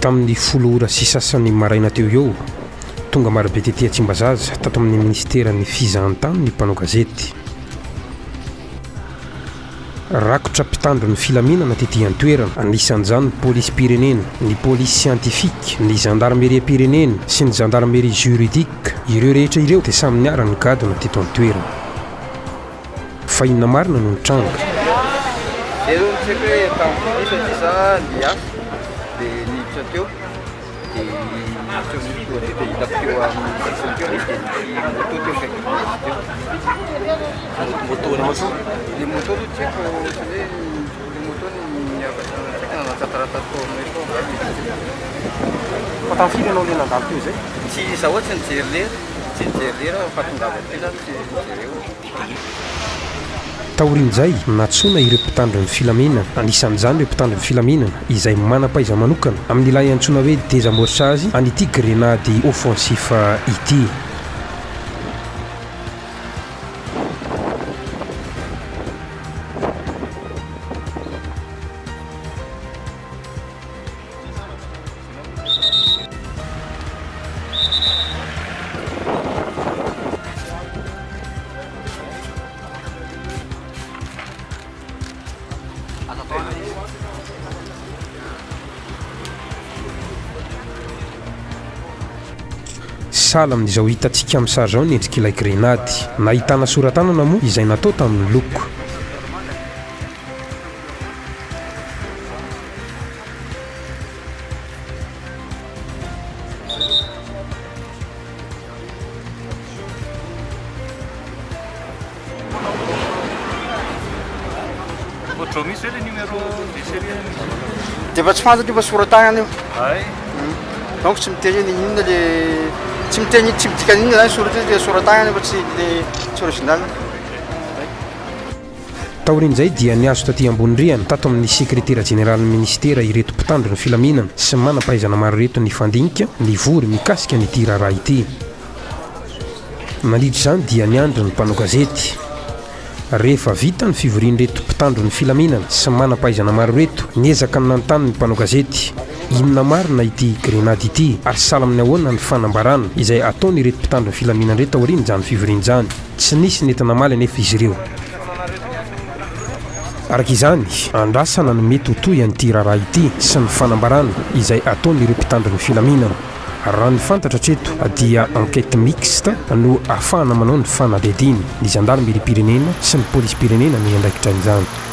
tamin'ny folo ora sy sasany maraina teo eo tonga marobe tetỳ Tsimbazaza tato amin'ny ministeran'ny fizahantany ny mpanao gazety. Rakotra mpitandro ny filaminana tetỳ an-toerana, anisan'izany ny pôlisy pirenena, ny pôlisy siantifika, ny gendarmerie pirenena sy ny gendarmerie juridique. Ireo rehetra ireo dia samy niara ny gadona teto an-toerana. Fa inona marina no nitranga? Taorin'izay natsona ireo mpitandro ny filaminana, anisan'izany ireo mpitandro ny filaminana izay manam-paiza manokana amin'ilay antsoina hoe désamorçage an'ity grenady offensif ity. Sala amin'izao hitantsika amin'ny sary zao ny endrik'ilay grenady. Nahitana soratanana moa izay natao tamin'ny loko. Defa tsy fantatro fa soratanana io. Donc tsy miteny inona le tsy miteny tsy midika inona zany soratra le soratanana fa tsy original. Taorin'izay dia niazo taty ambony rihana tato amin'ny sekretera generalin'ny ministera ireto mpitandro ny filaminana sy manam-pahaizana maro reto ny fandinika ny vory mikasika nyity raharaha ity. Nalidry izany dia niandro ny mpanao gazety. Rehefa vita ny fivorian'ireto mpitandro ny filaminana sy manam-pahaizana maro reto, niezaka ny nanontany ny mpanao gazety inona marina ity grenady ity ary sala amin'ny ahoana ny fanambarana izay ataon'ireto mpitandro ny filaminana reto aoriana izany fivoriana izany. Tsy nisy nentina maly anefa izy ireo. Araka izany, andrasana ny mety ho toy an'ity raharaha ity sy ny fanambarana izay ataon'ireo mpitandro ny filaminana. Raha ny fantatra hatreto dia enquête mixte no ahafahana manao ny fanadihadiana ny gendarmerie pirenena sy ny pôlisy pirenena ny andraikitra izany.